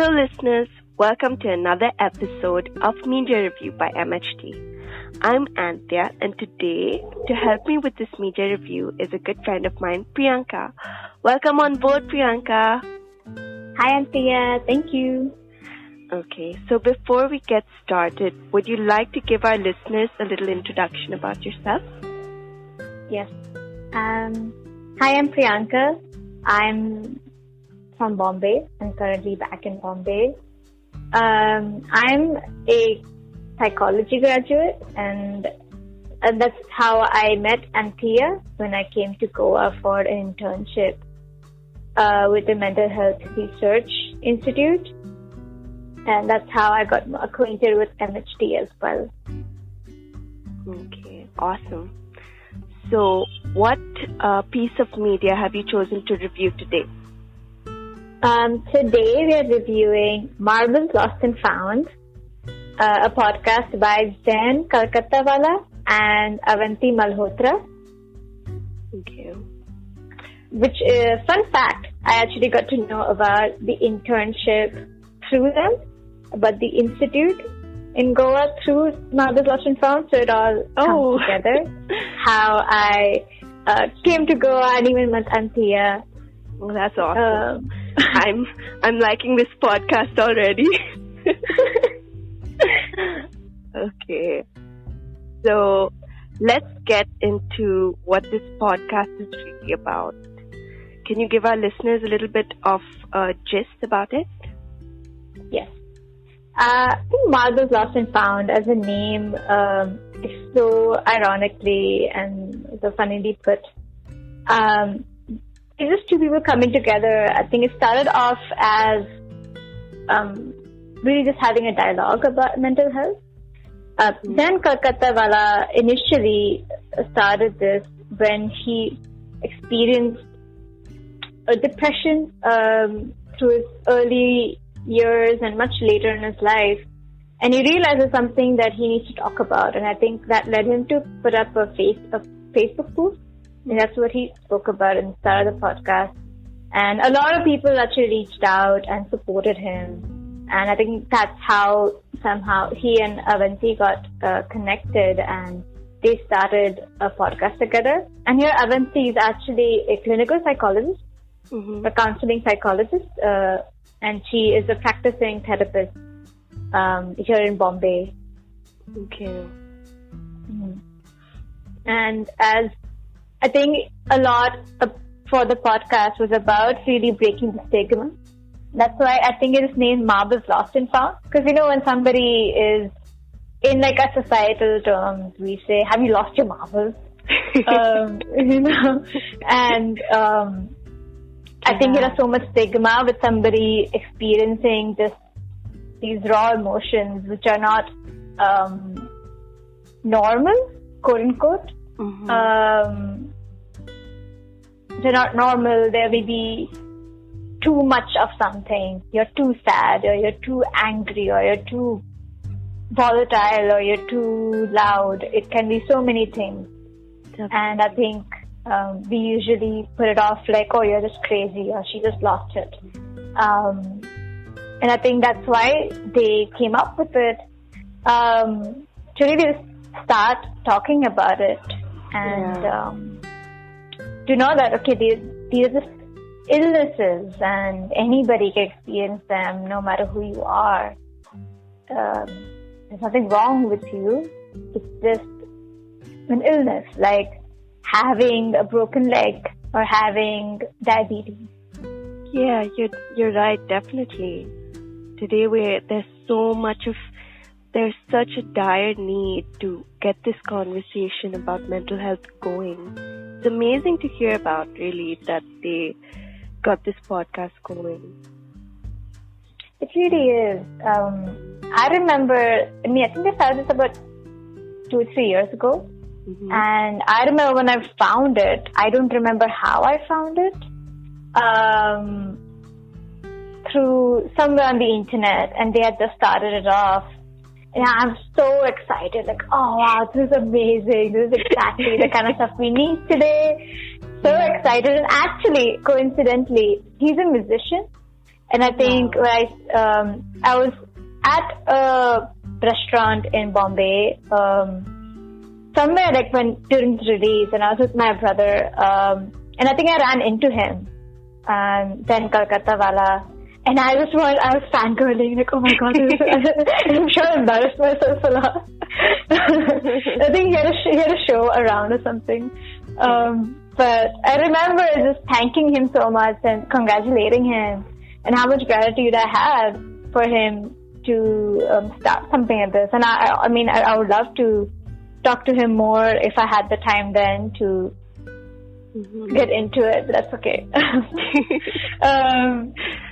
Hello listeners, welcome to another episode of Media Review by MHT. I'm Anthea, and today, to help me with this media review is a good friend of mine, Priyanka. Welcome on board, Priyanka. Hi Anthea, thank you. Okay, so before we get started, would you like to give our listeners a little introduction about yourself? Yes. Hi, I'm Priyanka. I'm from Bombay. I'm currently back in Bombay. I'm a psychology graduate, and that's how I met Anthea when I came to Goa for an internship with the Mental Health Research Institute. And that's how I got acquainted with MHT as well. Okay, awesome. So, what piece of media have you chosen to review today? Today we are reviewing Marbles Lost and Found, a podcast by Zain Calcuttawala and Avanti Malhotra. Okay. Which, fun fact, I actually got to know about the internship through them, about the institute in Goa through Marbles Lost and Found, so it all comes together. How I came to Goa and even met Anthea. Well, that's awesome. I'm liking this podcast already. Okay. So let's get into what this podcast is really about. Can you give our listeners a little bit of a gist about it? Yes. I think Marbles Lost and Found as a name is so ironically and so funnily put. It's just two people coming together. I think it started off as really just having a dialogue about mental health. Zain Calcuttawala initially started this when he experienced a depression through his early years and much later in his life. And he realized it's something that he needs to talk about. And I think that led him to put up a Facebook post. And that's what he spoke about in the start of the podcast. And a lot of people actually reached out and supported him. And I think that's how somehow he and Avanti got connected, and they started a podcast together. And here Avanti is actually a clinical psychologist, a counseling psychologist, and she is a practicing therapist here in Bombay. Okay. And as I think a lot for the podcast was about really breaking the stigma. That's why I think it is named Marbles Lost and Found. Because, when somebody is in like a societal terms, we say, have you lost your marbles? And I think there is so much stigma with somebody experiencing these raw emotions, which are not normal, quote unquote. They're not normal. There may be too much of something. You're too sad, or you're too angry, or you're too volatile, or you're too loud. It can be so many things. Definitely. And I think we usually put it off like, oh, you're just crazy, or she just lost it. And I think that's why they came up with it, to really start talking about it. And to know that, okay, these are just illnesses and anybody can experience them no matter who you are. There's nothing wrong with you. It's just an illness, like having a broken leg or having diabetes. Yeah, you're right, definitely. Today there's such a dire need to get this conversation about mental health going. It's amazing to hear about, really, that they got this podcast going. It really is. I remember, I think they started this about 2 or 3 years ago. And I remember when I found it, I don't remember how I found it. Through somewhere on the internet, and they had just started it off. And I'm so excited, like, oh wow, this is amazing. This is exactly the kind of stuff we need today. So excited. And actually, coincidentally, he's a musician And I think I was at a restaurant in Bombay, somewhere like during the release, and I was with my brother, and I think I ran into him, Zain Calcuttawala, and I was fangirling, like, oh my god, I'm sure I embarrassed myself a lot. I think he had a show around or something. But I remember just thanking him so much and congratulating him, and how much gratitude I had for him to start something like this. And I would love to talk to him more if I had the time then to get into it, but that's okay.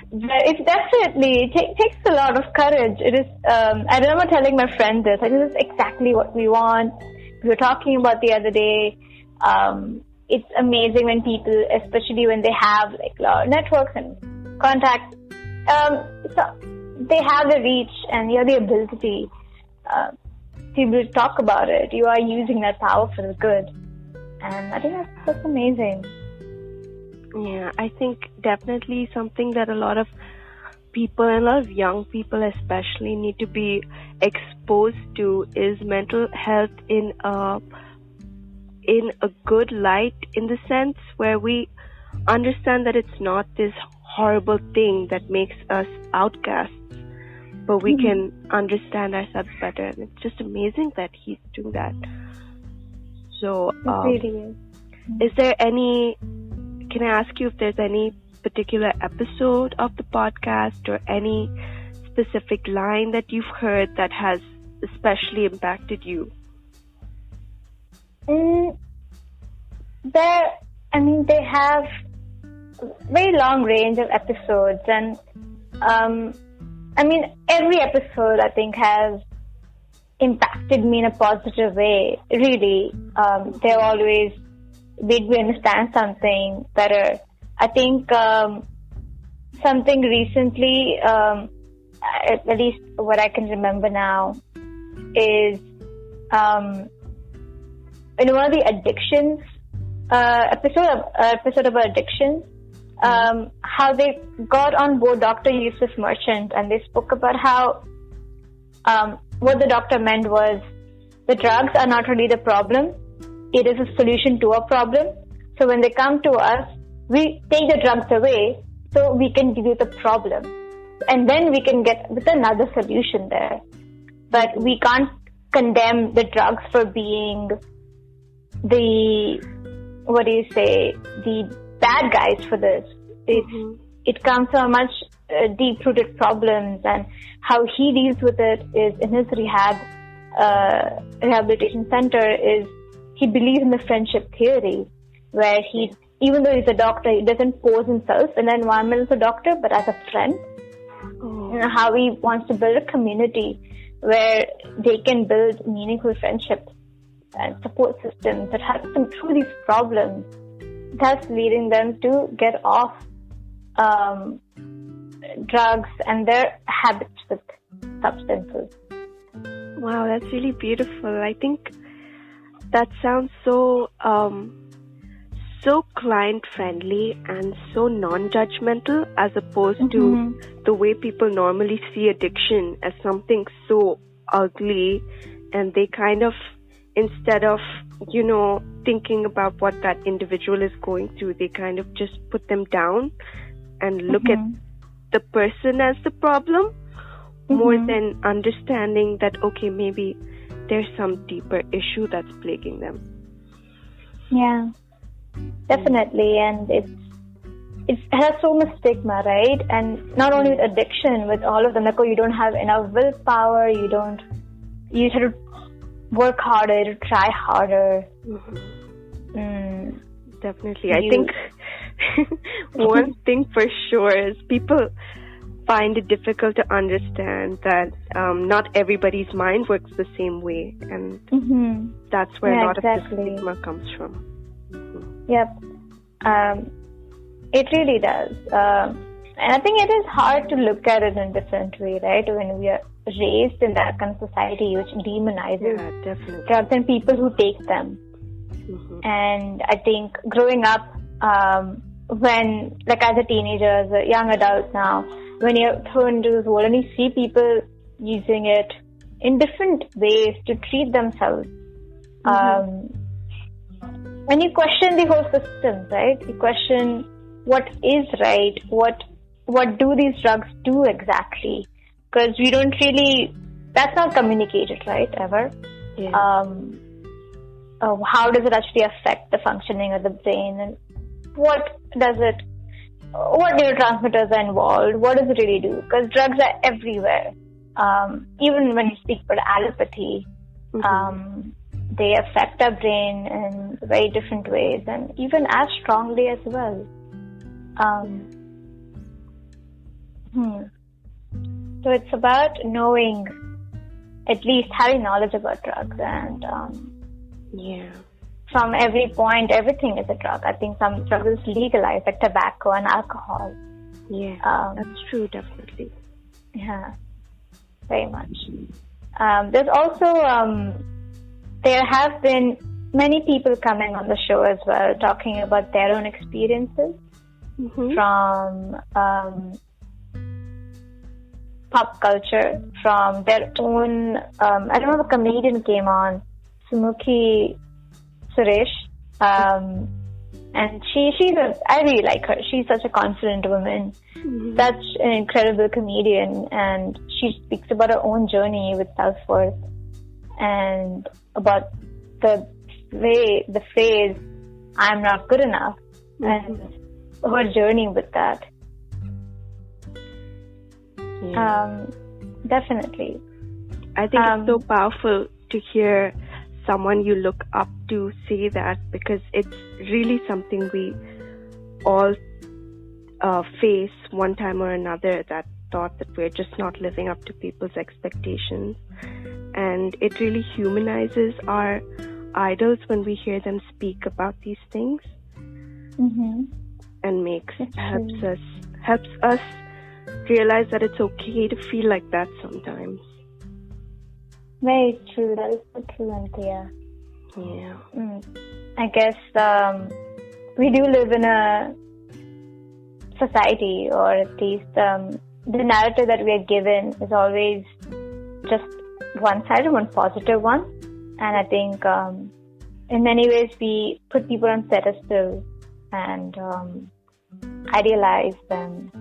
But it's definitely, it takes a lot of courage. It is, I remember telling my friend this, like, this is exactly what we want. We were talking about the other day, it's amazing when people, especially when they have like networks and contacts, so they have the reach and you have the ability to be able to talk about it. You are using that power for the good. And I think that's amazing. Yeah, I think definitely something that a lot of people, and a lot of young people especially, need to be exposed to is mental health in a good light, in the sense where we understand that it's not this horrible thing that makes us outcasts, but we can understand ourselves better. And it's just amazing that he's doing that. So, is there any, can I ask you if there's any particular episode of the podcast or any specific line that you've heard that has especially impacted you? They have very long range of episodes, and every episode I think has impacted me in a positive way. Really, they've always made me understand something better. I think something recently, at least what I can remember now, is in one of the addictions episode about addiction, how they got on board Dr. Yusuf Merchant, and they spoke about how what the doctor meant was the drugs are not really the problem, it is a solution to a problem. So when they come to us, we take the drugs away so we can give you the problem, and then we can get with another solution there. But we can't condemn the drugs for being the bad guys for this. It comes from much deep-rooted problems, and how he deals with it is in his rehabilitation center is he believes in the friendship theory, where even though he's a doctor, he doesn't pose himself in the environment as a doctor, but as a friend. And how he wants to build a community where they can build meaningful friendships and support systems that help them through these problems, thus leading them to get off drugs and their habits with substances. Wow, that's really beautiful. I think that sounds so client-friendly and so non-judgmental, as opposed to the way people normally see addiction as something so ugly, and they kind of, instead of, thinking about what that individual is going through, they kind of just put them down and look at the person as the problem, more than understanding that, okay, maybe there's some deeper issue that's plaguing them. Yeah, definitely. And it has so much stigma, right? And not only with addiction, with all of them, like, oh, you don't have enough willpower, you have to work harder, to try harder. Definitely. I think one thing for sure is people find it difficult to understand that not everybody's mind works the same way, and that's where a lot of the stigma comes from. Yep. It really does. And I think it is hard to look at it in a different way, right? When we are raised in that kind of society which demonizes drugs and people who take them. And I think growing up, when, like, as a teenager, as a young adult now, when you're thrown into this world and you see people using it in different ways to treat themselves. And you question the whole system, right? You question what is right, what do these drugs do exactly? Because we don't really, that's not communicated, right, ever. Yeah. How does it actually affect the functioning of the brain, and what neurotransmitters are involved, what does it really do? Because drugs are everywhere. Even when you speak about allopathy, they affect our brain in very different ways, and even as strongly as well. So it's about knowing, at least having knowledge about drugs, and from every point, everything is a drug. I think some drugs is legalized, like tobacco and alcohol. Yeah, that's true, definitely. Yeah, very much. There's also, there have been many people coming on the show as well, talking about their own experiences from pop culture, from their own, I don't know, a comedian came on, Sumukhi Suresh, and I really like her. She's such a confident woman, such an incredible comedian, and she speaks about her own journey with self-worth and about the phrase, I'm not good enough, and her journey with that. Definitely. I think it's so powerful to hear someone you look up to say that, because it's really something we all face one time or another, that thought that we're just not living up to people's expectations. And it really humanizes our idols when we hear them speak about these things, and helps us realize that it's okay to feel like that sometimes. Very true. That is so true, Anthea. Yeah. I guess we do live in a society, or at least the narrative that we are given is always just one-sided, one positive one. And I think in many ways we put people on pedestals and idealize them,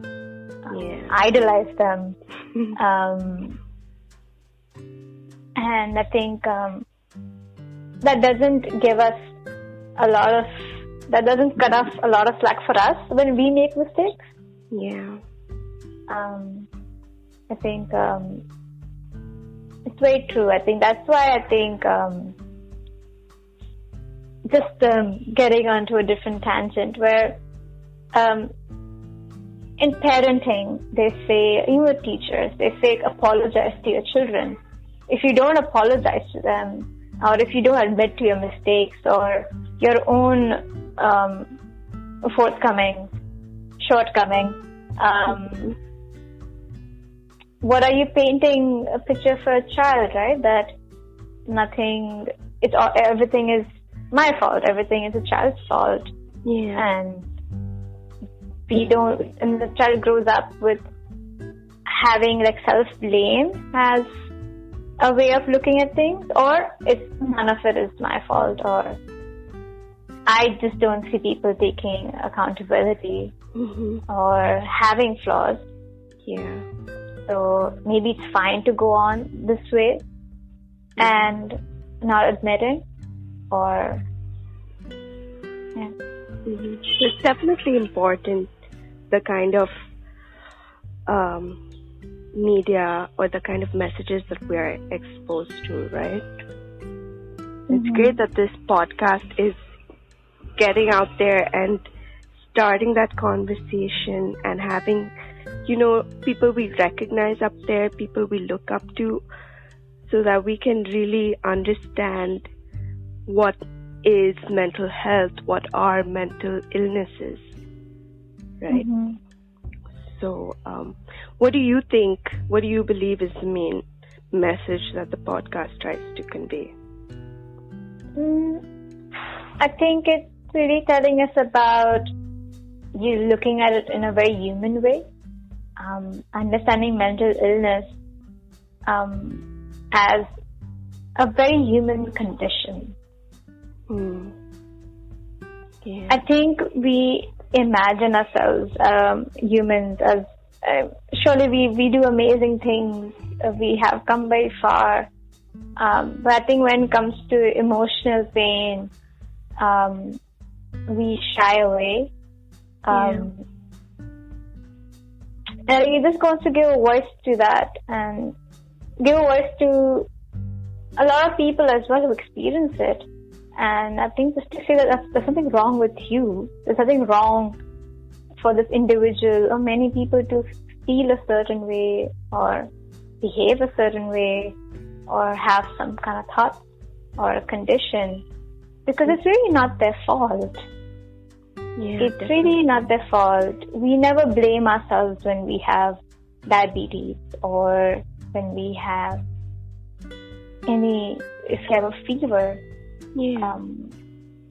idolize them. And I think that doesn't give us that doesn't cut off a lot of slack for us when we make mistakes. Yeah. I think it's very true. I think that's why I think getting onto a different tangent where in parenting, they say, even with teachers, they say apologize to your children. If you don't apologize to them, or if you don't admit to your mistakes or your own shortcoming, what are you painting a picture for a child, right? That everything is my fault, everything is a child's fault. Yeah. And the child grows up with having like self-blame as a way of looking at things, or none of it is my fault, or I just don't see people taking accountability or having flaws. Yeah. So maybe it's fine to go on this way and not admit it, or It's definitely important, the kind of media or the kind of messages that we are exposed to, right? It's great that this podcast is getting out there and starting that conversation and having, people we recognize up there, people we look up to, so that we can really understand what is mental health, what are mental illnesses, right? So, what do you think, what do you believe is the main message that the podcast tries to convey? I think it's really telling us about you looking at it in a very human way. understanding mental illness as a very human condition. Yeah. I think we imagine ourselves humans as surely we do amazing things. We have come very far. But I think when it comes to emotional pain, we shy away. And it just wants to give a voice to that and give a voice to a lot of people as well who experience it. And I think just to say that there's something wrong with you, there's something wrong for this individual or many people to feel a certain way or behave a certain way or have some kind of thought or a condition, because it's really not their fault. It's really not their fault. We never blame ourselves when we have diabetes or when we have if you have a fever.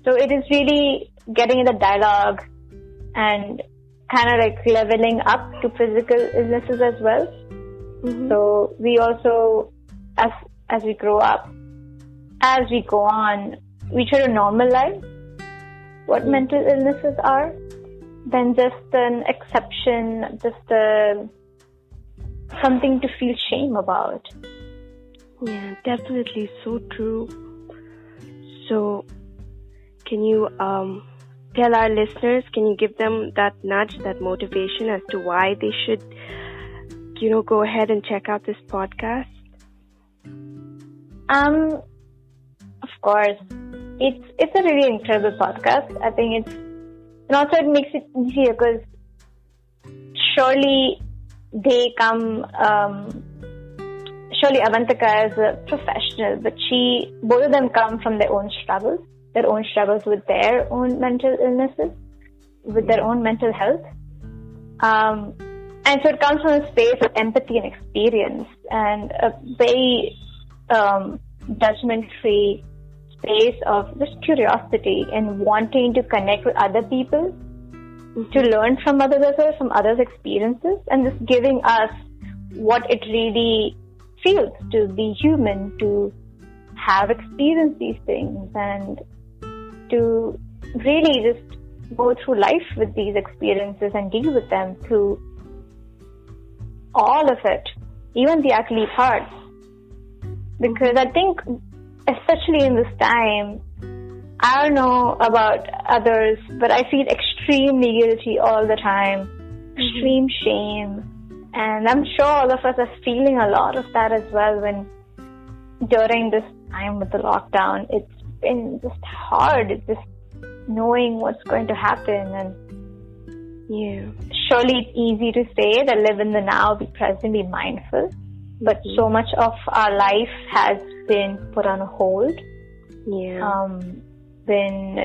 So it is really getting in the dialogue and kind of like leveling up to physical illnesses as well. So we also, as we grow up, as we go on, we try to normalize what mental illnesses are, than just an exception, just something to feel shame about. Yeah, definitely so true. So, can you tell our listeners, can you give them that nudge, that motivation as to why they should, go ahead and check out this podcast? Of course. It's a really incredible podcast. I think and also it makes it easier because surely they come, surely Avantika is a professional, but both of them come from their own struggles with their own mental illnesses, with their own mental health. And so it comes from a space of empathy and experience and a very judgment-free space of just curiosity and wanting to connect with other people, to learn from others as well, from others' experiences, and just giving us what it really feels to be human, to have experienced these things and to really just go through life with these experiences and deal with them through all of it, even the ugly parts. Because I think, especially in this time, I don't know about others, but I feel extremely guilty all the time, extreme shame. And I'm sure all of us are feeling a lot of that as well during this time with the lockdown. It's been just hard, just knowing what's going to happen. And surely it's easy to say that live in the now, be present, be mindful. But so much of our life has been put on hold, been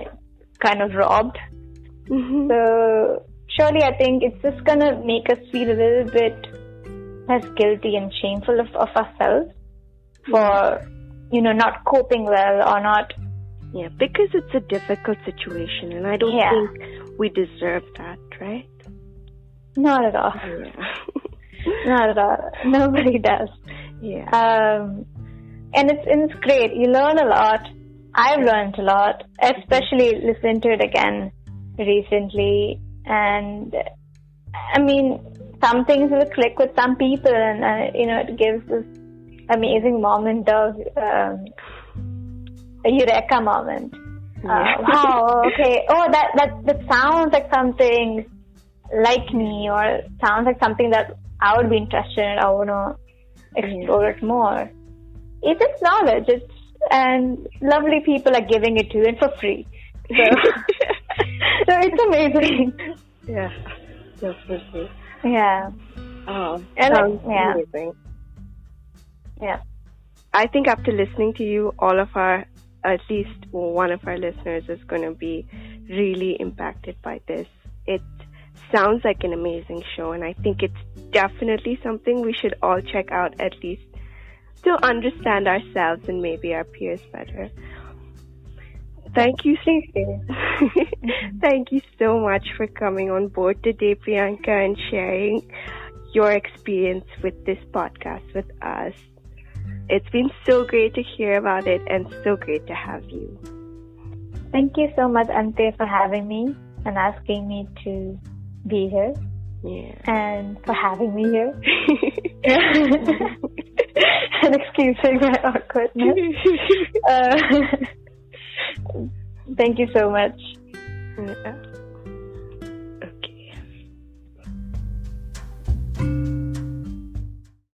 kind of robbed. So surely I think it's just going to make us feel a little bit less guilty and shameful of ourselves for, not coping well or not. Yeah, because it's a difficult situation and I don't think we deserve that, right? Not at all. Yeah. Not at all. Nobody does. Yeah. And it's great. You learn a lot. I've learned a lot, especially listening to it again recently. And I mean, some things will click with some people, and it gives this amazing moment of a eureka moment. Wow. Okay. Oh, that sounds like something like me, or sounds like something that I would be interested in. I want to explore it more. It's just knowledge. And lovely people are giving it to you and for free. So it's amazing. Yeah, definitely. Yeah. Oh, and sounds amazing. Yeah. I think after listening to you, at least one of our listeners is going to be really impacted by this. It sounds like an amazing show, and I think it's definitely something we should all check out, at least to understand ourselves and maybe our peers better. Thank you Thank you so much for coming on board today, Priyanka, and sharing your experience with this podcast with us. It's been so great to hear about it and so great to have you. Thank you so much, Ante, for having me and asking me to be here. Yeah. And for having me here. And excusing my awkwardness. Thank you so much. Yeah.